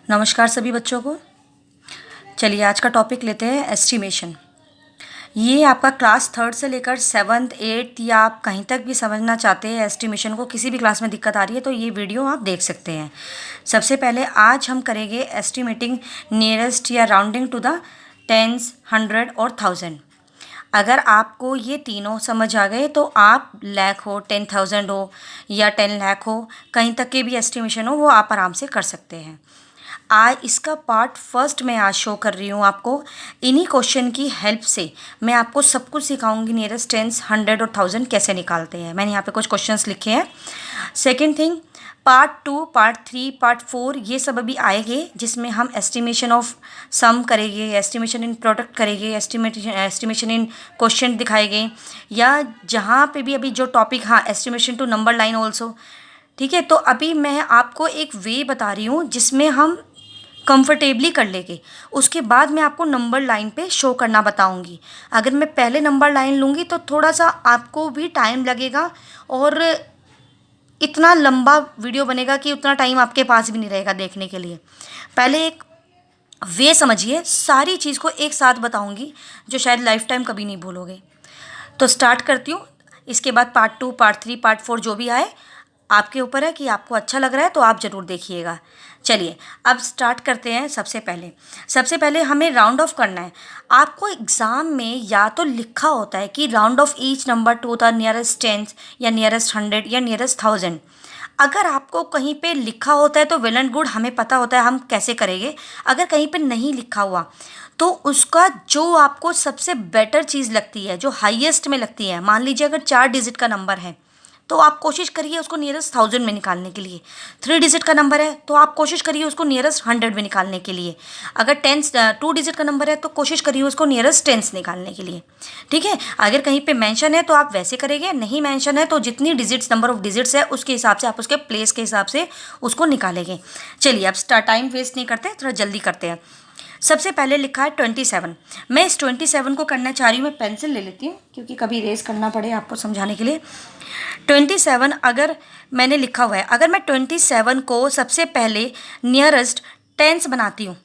नमस्कार सभी बच्चों को। चलिए आज का टॉपिक लेते हैं एस्टिमेशन। ये आपका क्लास थर्ड से लेकर सेवन्थ एट्थ या आप कहीं तक भी समझना चाहते हैं एस्टिमेशन को, किसी भी क्लास में दिक्कत आ रही है तो ये वीडियो आप देख सकते हैं। सबसे पहले आज हम करेंगे एस्टिमेटिंग नियरेस्ट या rounding to the tens, hundred और थाउजेंड। अगर आपको ये तीनों समझ आ गए तो आप लाख हो, 10,000 हो या 10 लाख हो, कहीं तक के भी एस्टिमेशन हो वो आप आराम से कर सकते हैं। आज इसका पार्ट फर्स्ट मैं आज शो कर रही हूँ आपको। इन्हीं क्वेश्चन की हेल्प से मैं आपको सब कुछ सिखाऊंगी। नियरेस्ट टेंस, हंड्रेड और थाउजेंड कैसे निकालते हैं। मैंने यहाँ पे कुछ क्वेश्चंस लिखे हैं। Second thing, part 2, part 3, part 4 ये सब अभी आएंगे, जिसमें हम एस्टिमेशन ऑफ सम करेंगे, एस्टिमेशन इन प्रोडक्ट करेंगे, एस्टिमेशन इन क्वेश्चन दिखाएंगे, या जहाँ पे भी अभी जो टॉपिक, हाँ, estimation to number line also. ठीक है, तो अभी मैं आपको एक वे बता रही हूँ जिसमें हम कंफर्टेबली कर लेंगे। उसके बाद मैं आपको नंबर लाइन पे शो करना बताऊंगी। अगर मैं पहले नंबर लाइन लूँगी तो थोड़ा सा आपको भी टाइम लगेगा और इतना लंबा वीडियो बनेगा कि उतना टाइम आपके पास भी नहीं रहेगा देखने के लिए। पहले एक वे समझिए, सारी चीज़ को एक साथ बताऊंगी जो शायद लाइफ टाइम कभी नहीं भूलोगे। तो स्टार्ट करती हूँ। इसके बाद पार्ट 2, पार्ट 3, पार्ट 4 जो भी आए, आपके ऊपर है कि आपको अच्छा लग रहा है तो आप ज़रूर देखिएगा। चलिए अब स्टार्ट करते हैं। सबसे पहले हमें राउंड ऑफ करना है। आपको एग्ज़ाम में या तो लिखा होता है कि round of each number two the nearest tense या नियरेस्ट हंड्रेड या नियरेस्ट थाउजेंड। अगर आपको कहीं पे लिखा होता है तो वेल एंड गुड, हमें पता होता है हम कैसे करेंगे। अगर कहीं पे नहीं लिखा हुआ तो उसका जो आपको सबसे बेटर चीज़ लगती है, जो हाईएस्ट में लगती है, मान लीजिए अगर 4 डिजिट का नंबर है तो आप कोशिश करिए उसको नियरेस्ट थाउजेंड में निकालने के लिए। 3 डिजिट का नंबर है तो आप कोशिश करिए उसको नियरेस्ट हंड्रेड में निकालने के लिए। अगर 2 डिजिट का नंबर है तो कोशिश करिए उसको नियरेस्ट टेंस निकालने के लिए। ठीक है, अगर कहीं पे मेंशन है तो आप वैसे करेंगे, नहीं मेंशन है तो जितनी डिजिट्स, नंबर ऑफ डिजिट्स है उसके हिसाब से आप उसके प्लेस के हिसाब से उसको निकालेंगे। चलिए अब टाइम वेस्ट नहीं करते, थोड़ा जल्दी करते हैं। सबसे पहले लिखा है 27। मैं इस 27 को करना चाह रही हूँ। मैं पेंसिल ले लेती हूँ क्योंकि कभी इरेज करना पड़े आपको समझाने के लिए। 27 अगर मैंने लिखा हुआ है, अगर मैं 27 को सबसे पहले नियरेस्ट टेंस बनाती हूँ,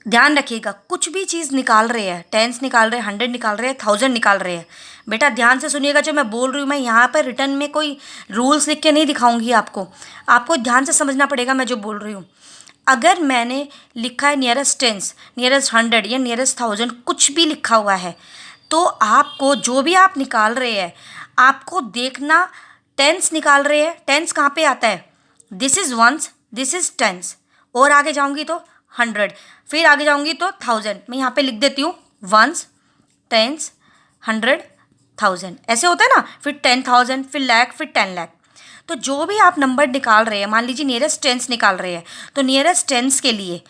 ध्यान रखिएगा, कुछ भी चीज़ निकाल रहे हैं, टेंस निकाल रहे हैं, हंड्रेड निकाल रहे हैं, थाउजेंड निकाल रहे हैं, बेटा ध्यान से सुनिएगा जो मैं बोल रही हूँ। मैं यहाँ पर रिटर्न में कोई रूल्स लिख के नहीं दिखाऊंगी आपको ध्यान से समझना पड़ेगा मैं जो बोल रही हूँ। अगर मैंने लिखा है नियरेस्ट टेंस, नियरेस्ट हंड्रेड या नियरेस्ट थाउजेंड, कुछ भी लिखा हुआ है, तो आपको जो भी आप निकाल रहे हैं आपको देखना, टेंस निकाल रहे हैं, टेंस कहाँ पे आता है, this is ones, this is tens, और आगे जाऊँगी तो हंड्रेड, फिर आगे जाऊँगी तो थाउजेंड। मैं यहाँ पे लिख देती हूँ वंस, टेंस, हंड्रेड, थाउजेंड, ऐसे होता है ना। फिर 10,000, फिर लाख, फिर 10 लाख। तो जो भी आप नंबर निकाल रहे हैं, मान लीजिए नियरेस्ट टेंस निकाल रहे हैं, तो नियरेस्ट टेंस के लिए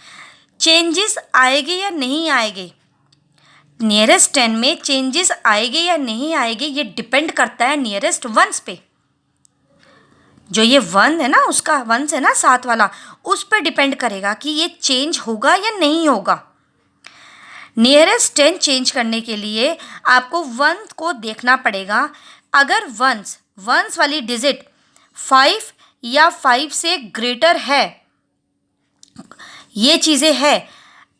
चेंजेस आएंगे या नहीं आएंगे, नियरेस्ट 10 में चेंजेस आएंगे या नहीं आएंगे, ये डिपेंड करता है नियरेस्ट वंस पे। जो ये वन है ना, उसका वंस है ना, साथ वाला, उस पर डिपेंड करेगा कि ये चेंज होगा या नहीं होगा। नियरेस्ट 10 चेंज करने के लिए आपको वंस को देखना पड़ेगा। अगर वंस वाली डिजिट 5 या 5 से ग्रेटर है, ये चीज़ें है,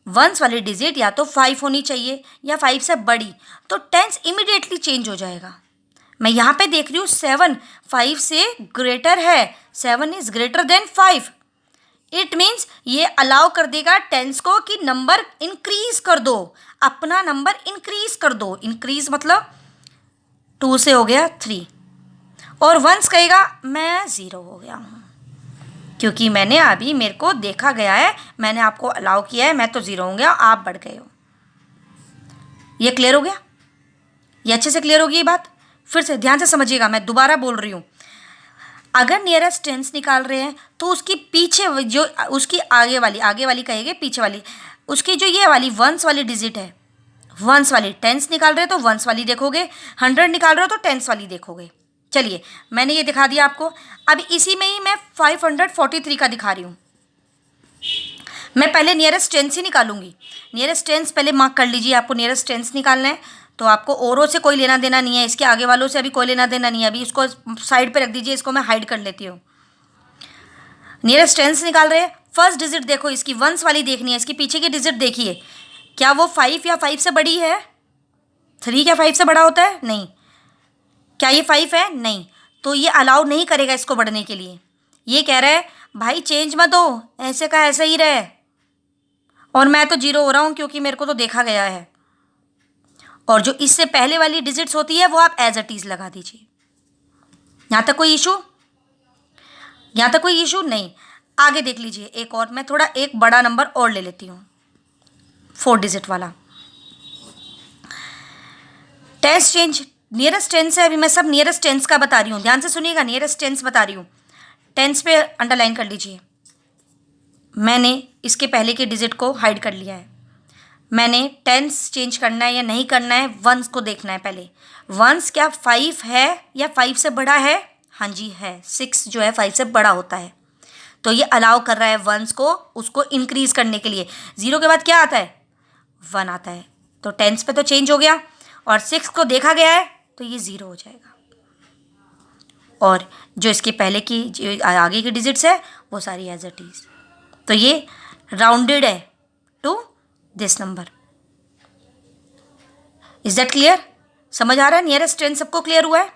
वंस वाली डिजिट या तो 5 होनी चाहिए या 5 से बड़ी, तो टेंस इमिडिएटली चेंज हो जाएगा। मैं यहाँ पे देख रही हूँ 7 5 से ग्रेटर है, 7 is greater than 5। It means ये अलाउ कर देगा टेंस को कि नंबर इंक्रीज कर दो, अपना नंबर इंक्रीज कर दो। इंक्रीज मतलब 2 से हो गया 3, और वंस कहेगा मैं 0 हो गया हूँ, क्योंकि मैंने अभी, मेरे को देखा गया है, मैंने आपको अलाउ किया है, मैं तो 0 हो गया, आप बढ़ गए हो। ये क्लियर हो गया? ये अच्छे से क्लियर होगी ये बात? फिर से ध्यान से समझिएगा, मैं दोबारा बोल रही हूँ। अगर नियरेस्ट टेंस निकाल रहे हैं तो उसकी पीछे जो, उसकी आगे वाली कहेंगे, पीछे वाली, उसकी जो ये वाली वंस वाली डिजिट है, वंस वाली, टेंस निकाल रहे हैं तो वंस वाली देखोगे, हंड्रेड निकाल रहे हो तो टेंस वाली देखोगे। चलिए मैंने ये दिखा दिया आपको। अब इसी में ही मैं 543 का दिखा रही हूँ। मैं पहले नियरेस्ट टेंस ही निकालूंगी। नियरेस्ट टेंस पहले मार्क कर लीजिए, आपको नियरेस्ट टेंस निकालना है तो आपको औरों से कोई लेना देना नहीं है, इसके आगे वालों से अभी कोई लेना देना नहीं है। अभी इसको साइड पे रख दीजिए, इसको मैं हाइड कर लेती हूँ। नियरेस्ट टेंस निकाल रहे हैं फर्स्ट डिजिट देखो, इसकी वंस वाली देखनी है, इसकी पीछे की डिजिट देखिए, क्या वो 5 या 5 से बड़ी है? 3 क्या 5 से बड़ा होता है? नहीं। क्या ये 5 है? नहीं। तो ये अलाउ नहीं करेगा इसको बढ़ने के लिए। ये कह रहा है भाई चेंज मत हो, ऐसे का ऐसा ही रहे, और मैं तो 0 हो रहा हूँ क्योंकि मेरे को तो देखा गया है। और जो इससे पहले वाली डिजिट्स होती है वो आप एज इट इज़ लगा दीजिए। यहाँ तक कोई इशू? यहाँ तक कोई इशू नहीं। आगे देख लीजिए, एक और मैं थोड़ा एक बड़ा नंबर और ले लेती हूँ, 4 डिजिट वाला। टेंस चेंज, नियरेस्ट टेंस है, अभी मैं सब नियरेस्ट टेंस का बता रही हूँ, ध्यान से सुनिएगा, नियरेस्ट टेंस बता रही हूँ। टेंस पे अंडरलाइन कर लीजिए। मैंने इसके पहले के डिजिट को हाइड कर लिया है। मैंने टेंस चेंज करना है या नहीं करना है, वंस को देखना है पहले। वंस क्या 5 है या 5 से बड़ा है? हाँ जी है, 6 जो है 5 से बड़ा होता है। तो ये अलाउ कर रहा है वंस को उसको इंक्रीज करने के लिए। 0 के बाद क्या आता है? 1 आता है। तो टेंस पे तो चेंज हो गया, और 6 को देखा गया है तो ये 0 हो जाएगा। और जो इसके पहले की जो आगे की डिजिट्स है वो सारी एज इट इज। तो ये राउंडेड है to this number. Is that clear? समझ आ रहा है? नियरेस्ट टेन सबको क्लियर हुआ है?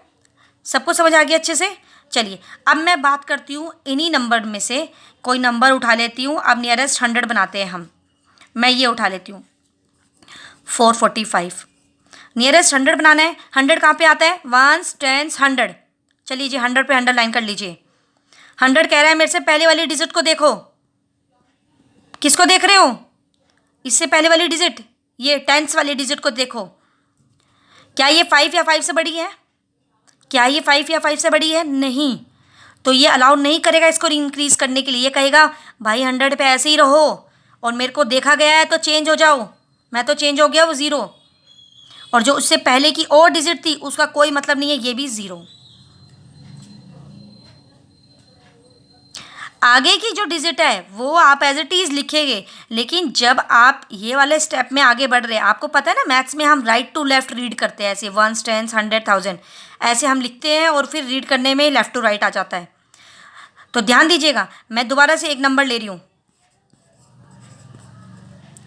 सबको समझ आ गया अच्छे से? चलिए अब मैं बात करती हूँ इन्हीं नंबर में से कोई नंबर उठा लेती हूँ। अब नियरेस्ट 100 बनाते हैं हम। मैं ये उठा लेती हूँ 445। नियरेस्ट 100 बनाना है। 100 कहाँ पे आता है? Ones, tens, 100। चलिए जी 100 पे अंडरलाइन कर लीजिए। 100 कह रहा है मेरे से पहले वाली डिजिट को देखो। किसको देख रहे हो? इससे पहले वाली डिजिट, ये टेंस वाली डिजिट को देखो। क्या ये 5 या 5 से बड़ी है? क्या ये 5 या 5 से बड़ी है? नहीं। तो ये अलाउ नहीं करेगा इसको इंक्रीज करने के लिए। ये कहेगा भाई 100 पे ऐसे ही रहो, और मेरे को देखा गया है तो चेंज हो जाओ। मैं तो चेंज हो गया, वो 0। और जो उससे पहले की और डिजिट थी उसका कोई मतलब नहीं है, ये भी 0। आगे की जो डिजिट है वो आप एज इट इज़ लिखेंगे, लेकिन जब आप ये वाले स्टेप में आगे बढ़ रहे हैं, आपको पता है ना मैथ्स में हम राइट टू लेफ्ट रीड करते हैं, ऐसे वंस, टेंस, 100, 1000 ऐसे हम लिखते हैं, और फिर रीड करने में लेफ्ट टू राइट आ जाता है। तो ध्यान दीजिएगा, मैं दोबारा से एक नंबर ले रही हूँ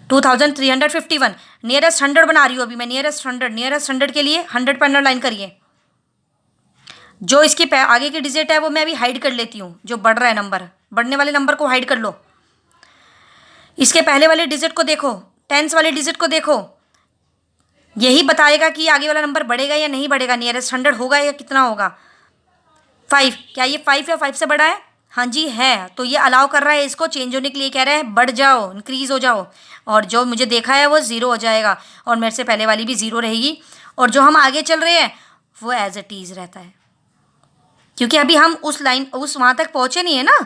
2351। नियरेस्ट 100 बना रही हूँ अभी मैं। नियरेस्ट 100 के लिए 100 पर अंडरलाइन करिए। जो इसकी आगे की डिजिट है वो मैं अभी हाइड कर लेती हूँ। जो बढ़ रहा है नंबर, बढ़ने वाले नंबर को हाइड कर लो। इसके पहले वाले डिजिट को देखो, टेंस वाले डिजिट को देखो। यही बताएगा कि आगे वाला नंबर बढ़ेगा या नहीं बढ़ेगा, नियरेस्ट 100 होगा या कितना होगा। 5, क्या ये 5 या 5 से बड़ा है? हाँ जी है। तो ये अलाउ कर रहा है इसको चेंज होने के लिए, कह रहा है बढ़ जाओ, इंक्रीज हो जाओ। और जो मुझे देखा है वो 0 हो जाएगा, और मेरे से पहले वाली भी 0 रहेगी, और जो हम आगे चल रहे हैं वो एज इट इज़ रहता है। क्योंकि अभी हम उस लाइन वहाँ तक पहुँचे नहीं है ना,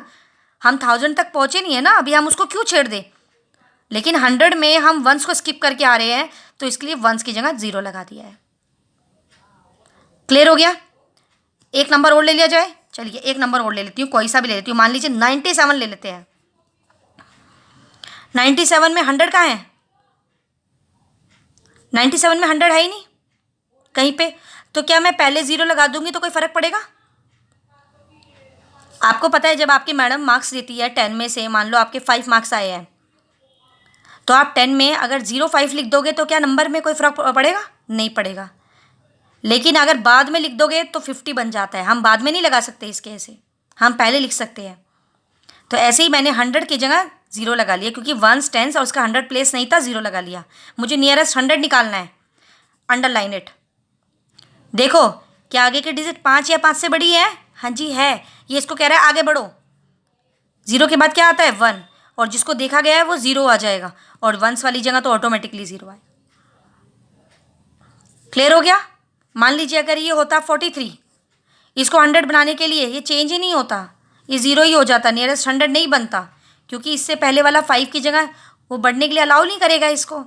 हम 1000 तक पहुँचे नहीं है ना, अभी हम उसको क्यों छेड़ दें। लेकिन 100 में हम वंस को स्किप करके आ रहे हैं, तो इसके लिए वंस की जगह 0 लगा दिया है। क्लियर हो गया? एक नंबर और ले लिया जाए। चलिए एक नंबर और ले लेती हूँ, कोई सा भी ले लेती हूँ। मान लीजिए 97 ले लेते हैं। 97 में 100 कहाँ है? 97 में 100 है ही नहीं कहीं पे। तो क्या मैं पहले 0 लगा दूंगी तो कोई फ़र्क पड़ेगा? आपको पता है जब आपकी मैडम मार्क्स देती है 10 में से, मान लो आपके 5 मार्क्स आए हैं, तो आप 10 में अगर 0.5 लिख दोगे तो क्या नंबर में कोई फ़र्क पड़ेगा? नहीं पड़ेगा। लेकिन अगर बाद में लिख दोगे तो 50 बन जाता है। हम बाद में नहीं लगा सकते इसके, ऐसे हम पहले लिख सकते हैं। तो ऐसे ही मैंने 100 की जगह 0 लगा लिया, क्योंकि वंस, टेंस और उसका 100 प्लेस नहीं था, 0 लगा लिया। मुझे नियरेस्ट 100 निकालना है। Underline it. देखो क्या आगे की डिजिट 5 या 5 से बड़ी है? हाँ जी है। ये इसको कह रहा है आगे बढ़ो। 0 के बाद क्या आता है? 1, और जिसको देखा गया है वो 0 आ जाएगा, और वंस वाली जगह तो ऑटोमेटिकली 0 आए। क्लियर हो गया? मान लीजिए अगर ये होता 43, इसको 100 बनाने के लिए ये चेंज ही नहीं होता, ये 0 ही हो जाता, नियरेस्ट 100 नहीं बनता, क्योंकि इससे पहले वाला 5 की जगह वो बढ़ने के लिए अलाउ नहीं करेगा इसको।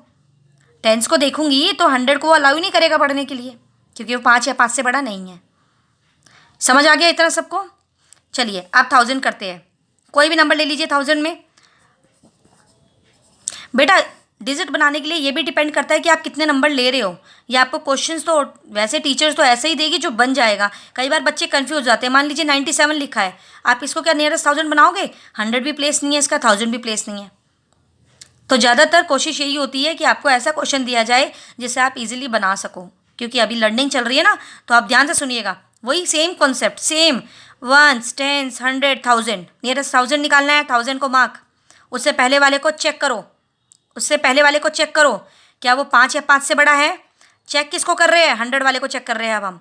टेंस को देखूंगी तो 100 को अलाउ ही नहीं करेगा बढ़ने के लिए, क्योंकि वो 5 या 5 से बड़ा नहीं है। समझ आ गया इतना सबको? चलिए आप 1000 करते हैं। कोई भी नंबर ले लीजिए 1000 में। बेटा डिजिट बनाने के लिए ये भी डिपेंड करता है कि आप कितने नंबर ले रहे हो। या आपको क्वेश्चंस तो वैसे टीचर्स तो ऐसे ही देगी जो बन जाएगा। कई बार बच्चे कंफ्यूज हो जाते हैं। मान लीजिए 97 लिखा है, आप इसको क्या नियरेस्ट 1000 बनाओगे? 100 भी प्लेस नहीं है इसका, 1000 भी प्लेस नहीं है। तो ज़्यादातर कोशिश यही होती है कि आपको ऐसा क्वेश्चन दिया जाए जिसे आप इजीली बना सको। क्योंकि अभी लर्निंग चल रही है ना, तो आप ध्यान से सुनिएगा। वही same concept, same ones, tens, 100, 1000, nearest 1000 निकालना है, 1000 को मार्क। उससे पहले वाले को चेक करो, उससे पहले वाले को चेक करो, क्या वो 5 या 5 से बड़ा है? चेक किसको कर रहे हैं? 100 वाले को चेक कर रहे हैं। अब हम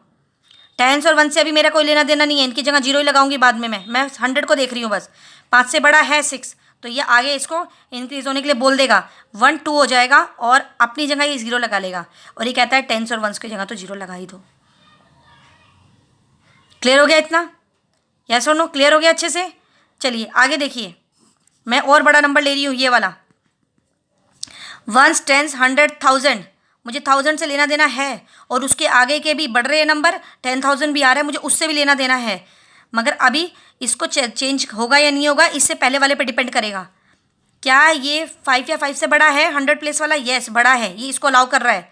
टेंस और 1 से अभी मेरा कोई लेना देना नहीं है, इनकी जगह 0 ही लगाऊंगी बाद में। मैं 100 को देख रही हूँ बस। 5 से बड़ा है 6, तो ये आगे इसको इंक्रीज होने के लिए बोल देगा, 1 2 हो जाएगा और अपनी जगह ये 0 लगा लेगा। और ये कहता है टेंस और 1 की जगह तो 0 लगा ही दो। क्लियर हो गया इतना? यस और नो? क्लियर हो गया अच्छे से? चलिए आगे देखिए, मैं और बड़ा नंबर ले रही हूँ, ये वाला 1 10 100 1000। मुझे 1000 से लेना देना है और उसके आगे के भी बढ़ रहे हैं नंबर, 10,000 भी आ रहा है, मुझे उससे भी लेना देना है। मगर अभी इसको चेंज होगा या नहीं होगा, इससे पहले वाले पे डिपेंड करेगा। क्या ये 5 या 5 से बड़ा है 100 प्लेस वाला? यस बड़ा है, ये इसको अलाउ कर रहा है।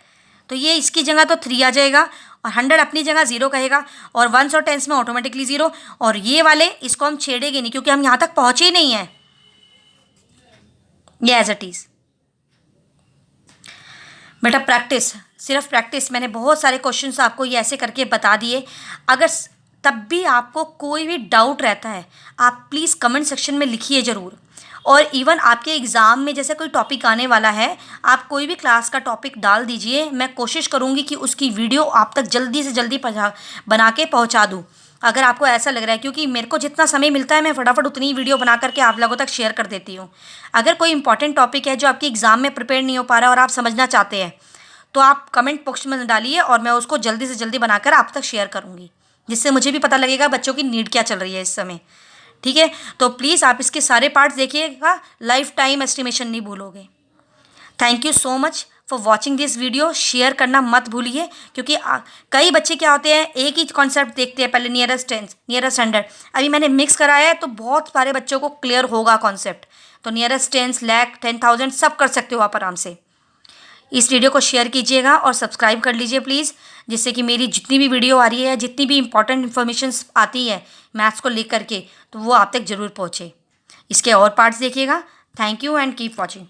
तो ये इसकी जगह तो 3 आ जाएगा और 100 अपनी जगह 0 कहेगा और 1 और 10 में ऑटोमेटिकली 0। और ये वाले इसको हम छेड़ेंगे नहीं क्योंकि हम यहाँ तक पहुँचे ही नहीं हैं। ये एज इट इज़ बेटा, प्रैक्टिस, सिर्फ प्रैक्टिस। मैंने बहुत सारे क्वेश्चंस आपको ये ऐसे करके बता दिए। अगर तब भी आपको कोई भी डाउट रहता है, आप प्लीज़ कमेंट सेक्शन में लिखिए ज़रूर। और इवन आपके एग्ज़ाम में जैसे कोई टॉपिक आने वाला है, आप कोई भी क्लास का टॉपिक डाल दीजिए, मैं कोशिश करूँगी कि उसकी वीडियो आप तक जल्दी से जल्दी बना के पहुँचा दूँ। अगर आपको ऐसा लग रहा है, क्योंकि मेरे को जितना समय मिलता है मैं फटाफट उतनी वीडियो बना करके आप लोगों तक शेयर कर देती हूँ। अगर कोई इंपॉर्टेंट टॉपिक है जो आपके एग्ज़ाम में प्रिपेयर नहीं हो पा रहा और आप समझना चाहते हैं, तो आप कमेंट बॉक्स में डालिए और मैं उसको जल्दी से जल्दी बनाकर आप तक शेयर करूँगी, जिससे मुझे भी पता लगेगा बच्चों की नीड क्या चल रही है इस समय। ठीक है, तो प्लीज़ आप इसके सारे पार्ट्स देखिएगा, लाइफ टाइम एस्टिमेशन नहीं भूलोगे। Thank you so much for watching this video. Share करना मत भूलिए, क्योंकि कई बच्चे क्या होते हैं, एक ही कॉन्सेप्ट देखते हैं, पहले नियरेस्ट 10, नियरेस्ट 100। अभी मैंने मिक्स कराया है तो बहुत सारे बच्चों को क्लियर होगा कॉन्सेप्ट। तो नियरेस्ट 10, लाख, 10,000 सब कर सकते हो आप आराम से। इस वीडियो को शेयर कीजिएगा और सब्सक्राइब कर लीजिए प्लीज़, जिससे कि मेरी जितनी भी वीडियो आ रही है, जितनी भी इंपॉर्टेंट इन्फॉर्मेशन आती है मैथ्स को लेकर के, तो वो आप तक ज़रूर पहुँचे। इसके और पार्ट्स देखिएगा। Thank you and keep watching.